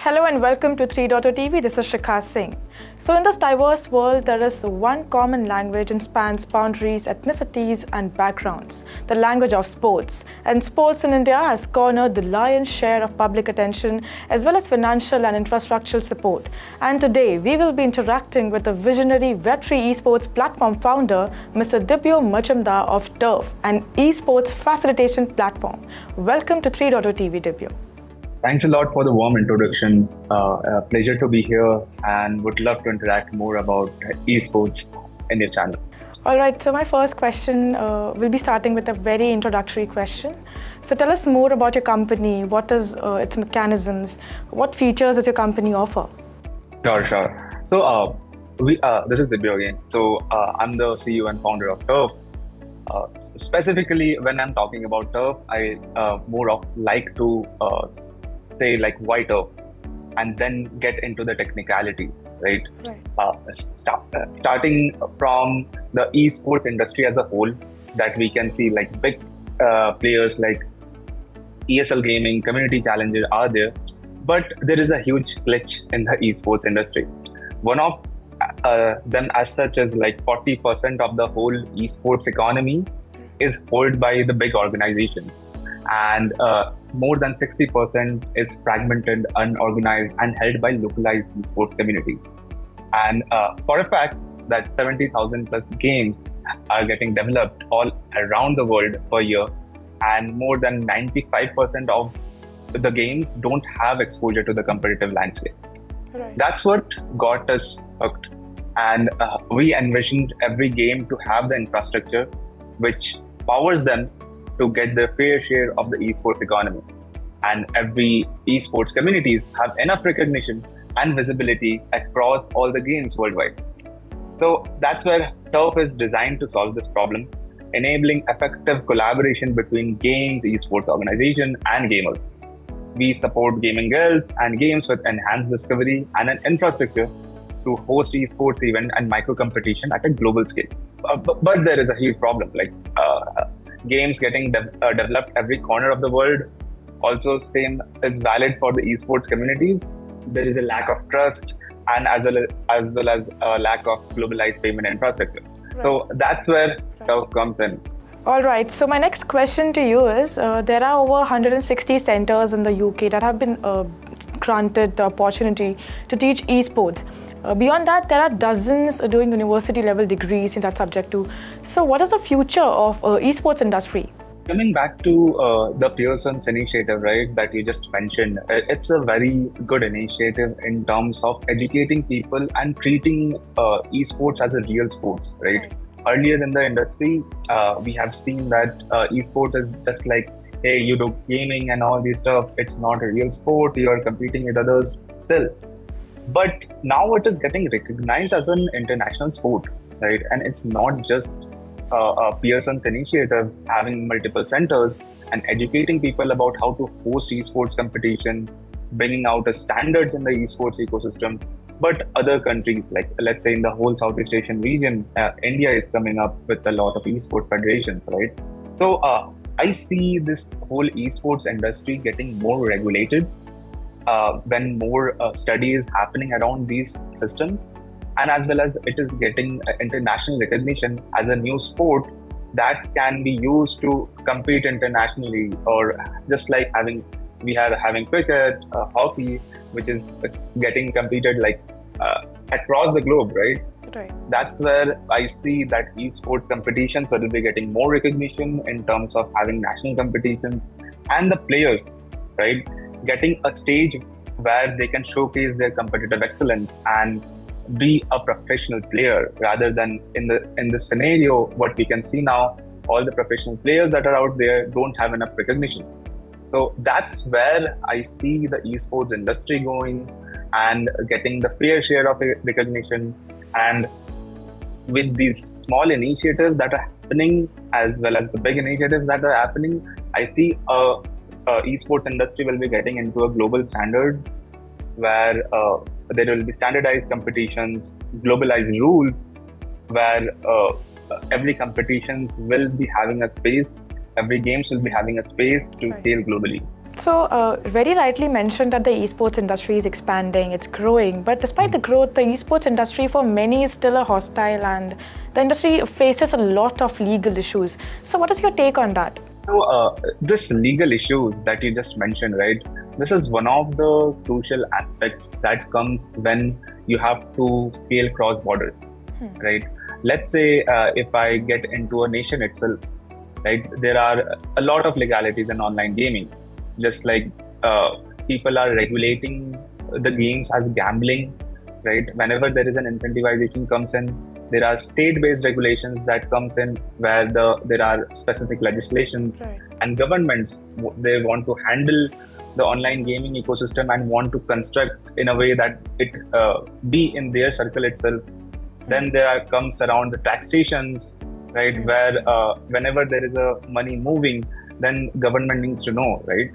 Hello and welcome to 3.0 TV. This is Shikha Singh. So in this diverse world, there is one common language and spans boundaries, ethnicities and backgrounds, the language of sports. And sports in India has cornered the lion's share of public attention as well as financial and infrastructural support. And today, we will be interacting with the visionary Web3 esports platform founder, Mr. Dibyo Majumder of Turf, an esports facilitation platform. Welcome to 3.0 TV, Dibyo. Thanks a lot for the warm introduction. A pleasure to be here and would love to interact more about esports in your channel. All right, so my first question will be starting with a very introductory question. So tell us more about your company. What is its mechanisms? What features does your company offer? Sure. So this is Dibyo again. So I'm the CEO and founder of Turf. Specifically, when I'm talking about Turf, I more of like to say like why Turf, and then get into the technicalities, right? Starting from the esports industry as a whole, that we can see like big players like ESL Gaming, Community Challenger are there, but there is a huge glitch in the esports industry. One of them as such is like 40% of the whole esports economy is held by the big organizations, and more than 60% is fragmented, unorganized, and held by localized esports communities. And for a fact that 70,000 plus games are getting developed all around the world per year, and more than 95% of the games don't have exposure to the competitive landscape. Right. That's what got us hooked. And we envisioned every game to have the infrastructure which powers them to get their fair share of the esports economy. And every esports communities have enough recognition and visibility across all the games worldwide. So that's where Turf is designed to solve this problem, enabling effective collaboration between games, esports organization, and gamers. We support gaming guilds and games with enhanced discovery and an infrastructure to host esports event and micro competition at a global scale. But there is a huge problem, like games getting developed every corner of the world. Also, same is valid for the esports communities. There is a lack of trust and as well as a lack of globalized payment infrastructure. Right. So that's where Turf comes in. All right, so my next question to you is, there are over 160 centers in the UK that have been granted the opportunity to teach esports. Beyond that, there are dozens doing university level degrees in that subject too. So what is the future of esports industry? Coming back to the Pearson's initiative, right, that you just mentioned, it's a very good initiative in terms of educating people and treating esports as a real sport, right? Earlier in the industry, we have seen that esports is just like, hey, you do gaming and all this stuff. It's not a real sport. You are competing with others still. But now it is getting recognized as an international sport, right? And it's not just a Pearson's initiative having multiple centers and educating people about how to host esports competition, bringing out the standards in the esports ecosystem. But other countries, like let's say in the whole Southeast Asian region, India is coming up with a lot of esports federations, right? So I see this whole esports industry getting more regulated when more study is happening around these systems, and as well as it is getting international recognition as a new sport that can be used to compete internationally, or just like we are having cricket, hockey, which is getting competed like across the globe, right? Right. That's where I see that esports competitions will be getting more recognition in terms of having national competitions, and the players, right, getting a stage where they can showcase their competitive excellence and be a professional player, rather than in the scenario what we can see now, all the professional players that are out there don't have enough recognition. So that's where I see the esports industry going and getting the fair share of recognition. And with these small initiatives that are happening as well as the big initiatives that are happening, I see esports industry will be getting into a global standard where there will be standardized competitions, globalized rules, where every competition will be having a space, every games will be having a space to scale globally. So, very rightly mentioned that the esports industry is expanding, it's growing. But despite the growth, the esports industry for many is still a hostile, and the industry faces a lot of legal issues. So, what is your take on that? So, this legal issues that you just mentioned, right? This is one of the crucial aspects that comes when you have to scale cross-border, right? Let's say if I get into a nation itself, right? There are a lot of legalities in online gaming. Just like people are regulating the games as gambling, right? Whenever there is an incentivization comes in, there are state-based regulations that comes in where there are specific legislations, Right. and governments, they want to handle the online gaming ecosystem and want to construct in a way that it be in their circle itself. Then comes around the taxations, right? Where whenever there is a money moving, then government needs to know, right?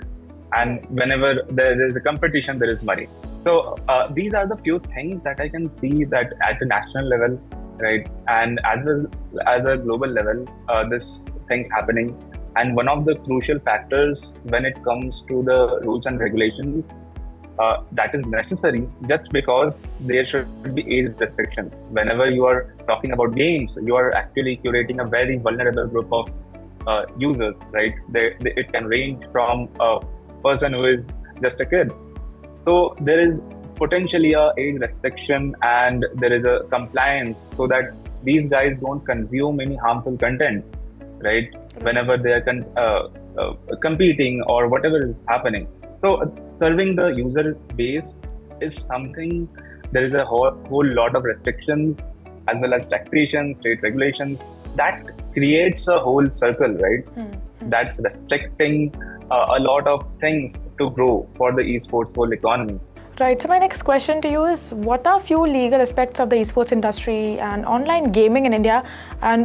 And whenever there is a competition, there is money. So these are the few things that I can see that at a national level, right? And as a global level, this things happening. And one of the crucial factors when it comes to the rules and regulations that is necessary, just because there should be age restrictions. Whenever you are talking about games, you are actually curating a very vulnerable group of users, right? It can range from a person who is just a kid. So there is potentially a age restriction and there is a compliance so that these guys don't consume any harmful content, right? Whenever they are competing or whatever is happening. So serving the user base is something, there is a whole lot of restrictions as well as taxation, state regulations that creates a whole circle, right? That's restricting a lot of things to grow for the esports whole economy. Right. So my next question to you is, what are few legal aspects of the esports industry and online gaming in India and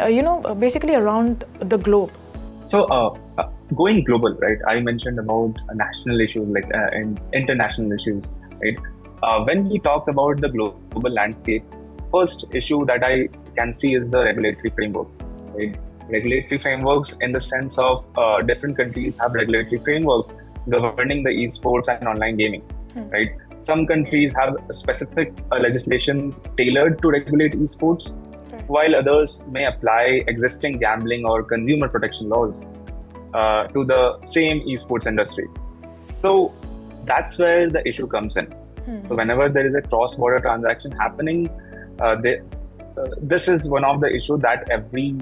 basically around the globe? So going global, right? I mentioned about national issues like and international issues, right? When we talk about the global landscape, first issue that I can see is the regulatory frameworks, right? Regulatory frameworks in the sense of different countries have regulatory frameworks governing the esports and online gaming, right? Some countries have specific legislations tailored to regulate esports, while others may apply existing gambling or consumer protection laws to the same esports industry. So that's where the issue comes in. So whenever there is a cross-border transaction happening, this is one of the issues that every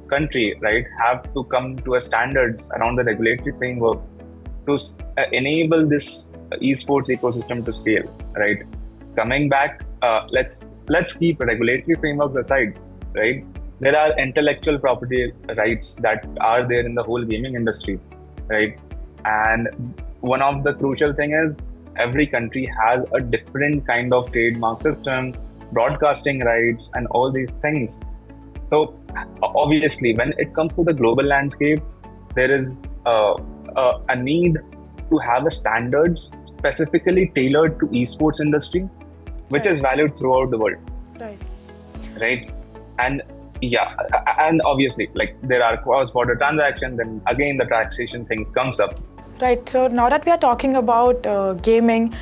country, right, have to come to a standards around the regulatory framework to enable this esports ecosystem to scale, right? Coming back, let's keep regulatory frameworks aside, right? There are intellectual property rights that are there in the whole gaming industry, right? And one of the crucial thing is every country has a different kind of trademark system, broadcasting rights, and all these things. So obviously, when it comes to the global landscape, there is a need to have a standards specifically tailored to esports industry, which is valued throughout the world. Right. And yeah, and obviously, like there are cross-border transactions, and again the taxation things comes up. Right. So now that we are talking about gaming,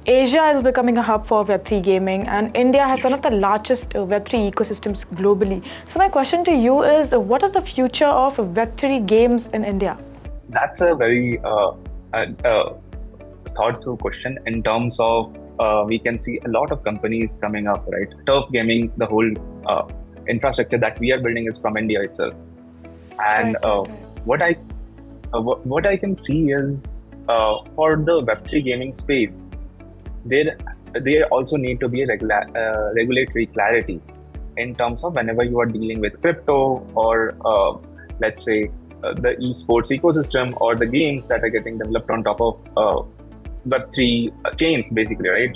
Asia is becoming a hub for Web3 gaming, and India has one of the largest Web3 ecosystems globally. So my question to you is, what is the future of Web3 games in India? That's a very thought-through question in terms of we can see a lot of companies coming up, right? Turf Gaming, the whole infrastructure that we are building is from India itself. And what I can see is for the Web3 gaming space, there also need to be a regulatory clarity in terms of whenever you are dealing with crypto or let's say the esports ecosystem or the games that are getting developed on top of Web3 chains, basically, right?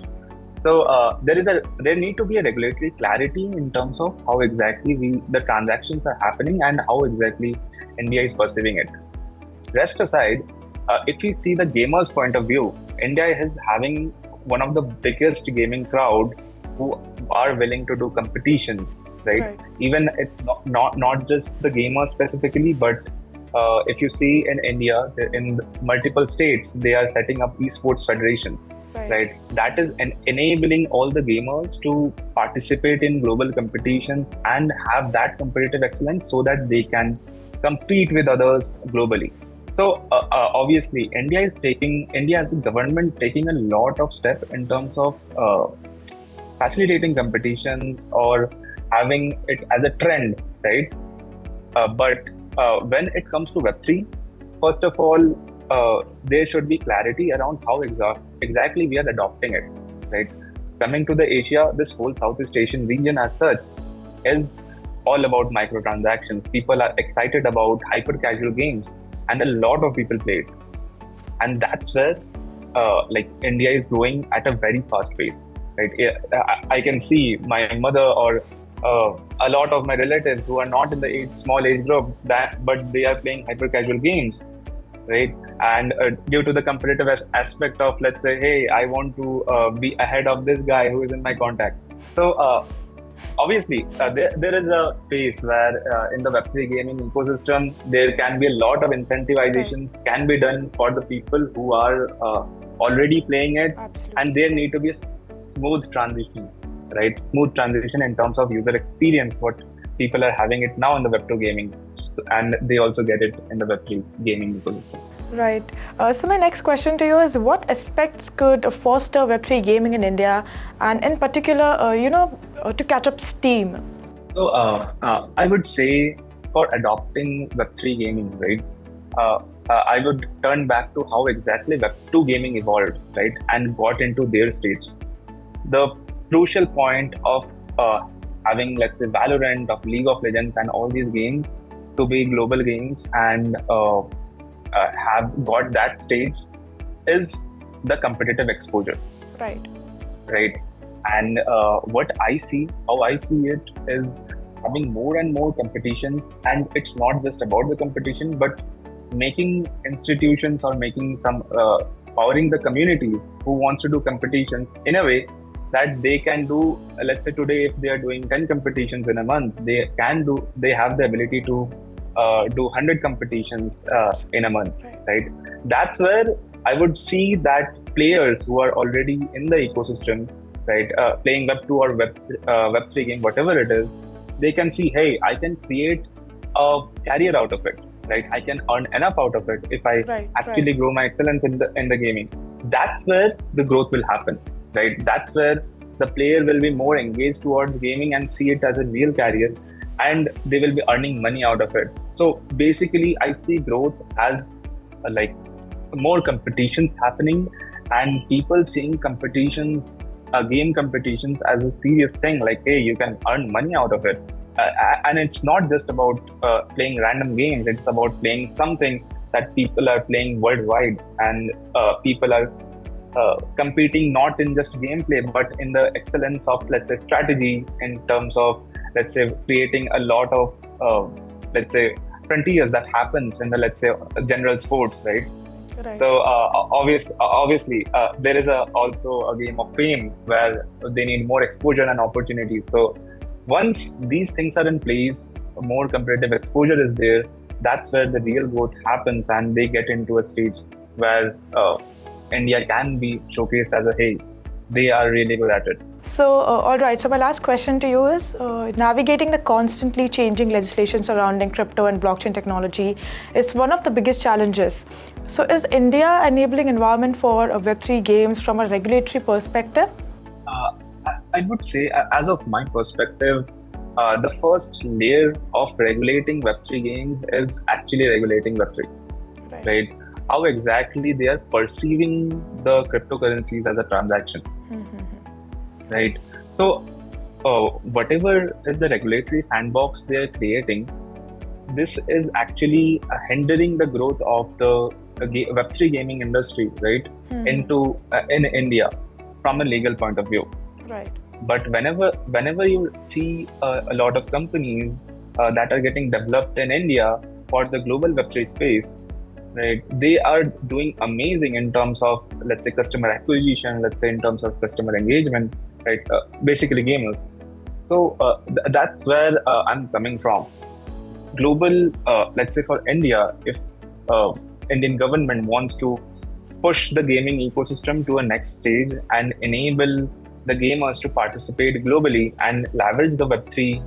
So there need to be a regulatory clarity in terms of how exactly the transactions are happening and how exactly India is perceiving it. Rest aside, if you see the gamers' point of view, India is having one of the biggest gaming crowd who are willing to do competitions, right? Even it's not just the gamers specifically, but if you see in India, in multiple states, they are setting up esports federations, right? That is enabling all the gamers to participate in global competitions and have that competitive excellence so that they can compete with others globally. So obviously, India as a government taking a lot of steps in terms of facilitating competitions or having it as a trend, right? But when it comes to Web3, first of all, there should be clarity around how exactly we are adopting it, right? Coming to the Asia, this whole Southeast Asian region as such is all about microtransactions. People are excited about hyper casual games, and a lot of people play it. And that's where India is growing at a very fast pace, right? I can see my mother or a lot of my relatives who are not in the small age group but they are playing hyper casual games, right? And due to the competitive aspect of, let's say, hey, I want to be ahead of this guy who is in my contact. So obviously, there is a space where in the Web3 gaming ecosystem, there can be a lot of incentivizations can be done for the people who are already playing it. Absolutely. And there need to be a smooth transition, right? Smooth transition in terms of user experience, what people are having it now in the Web2 gaming, and they also get it in the Web3 gaming ecosystem. Right. So my next question to you is, what aspects could foster Web3 gaming in India, and in particular, to catch up steam? So I would say for adopting Web3 gaming, right? I would turn back to how exactly Web2 gaming evolved, right, and got into their stage. The crucial point of having, let's say, Valorant, of League of Legends, and all these games to be global games and have got that stage is the competitive exposure. Right. And what I see, how I see it, is having more and more competitions. And it's not just about the competition, but making institutions or making some powering the communities who wants to do competitions in a way that they can do, let's say today, if they are doing 10 competitions in a month, they have the ability to do 100 competitions in a month, right? That's where I would see that players who are already in the ecosystem, right, playing Web2 or Web3 game, whatever it is, they can see, hey, I can create a career out of it, right? I can earn enough out of it if I actually grow my excellence in the gaming. That's where the growth will happen, right? That's where the player will be more engaged towards gaming and see it as a real career, and they will be earning money out of it. So basically, I see growth as more competitions happening, and people seeing competitions, game competitions, as a serious thing. Like, hey, you can earn money out of it, and it's not just about playing random games. It's about playing something that people are playing worldwide, and people are competing not in just gameplay, but in the excellence of, let's say, strategy, in terms of, let's say, creating a lot of, let's say, frontiers that happens in the, let's say, general sports, right? So obviously, there is also a game of fame where they need more exposure and opportunities. So once these things are in place, more competitive exposure is there, that's where the real growth happens, and they get into a stage where India can be showcased as hey, they are really good at it. So, all right. So my last question to you is, navigating the constantly changing legislation surrounding crypto and blockchain technology is one of the biggest challenges. So is India enabling environment for Web3 games from a regulatory perspective? I would say, as of my perspective, the first layer of regulating Web3 games is actually regulating Web3, right? How exactly they are perceiving the cryptocurrencies as a transaction, right? So whatever is the regulatory sandbox they are creating, this is actually hindering the growth of the Web3 gaming industry, right? In India from a legal point of view. Right. But whenever you see a lot of companies that are getting developed in India for the global Web3 space, right, they are doing amazing in terms of, let's say, customer acquisition, let's say in terms of customer engagement, right? Basically gamers. So that's where I'm coming from. global, let's say for India, if Indian government wants to push the gaming ecosystem to a next stage and enable the gamers to participate globally and leverage the Web3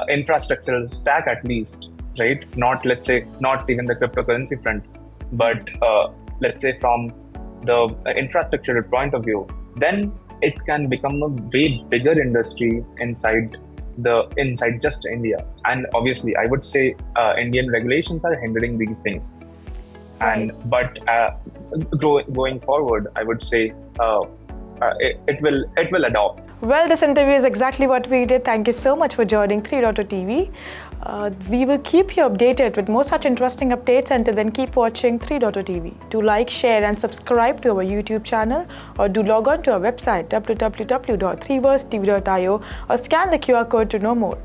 infrastructural stack at least, right? Not, let's say, not even the cryptocurrency front, but let's say from the infrastructural point of view, then it can become a way bigger industry inside just India. And obviously, I would say Indian regulations are hindering these things. Right. But going forward, I would say it will adopt. Well, this interview is exactly what we did. Thank you so much for joining 3.0 TV. We will keep you updated with more such interesting updates. Until then, keep watching 3.0 TV. Do like, share and subscribe to our YouTube channel, or do log on to our website www.3versetv.io or scan the QR code to know more.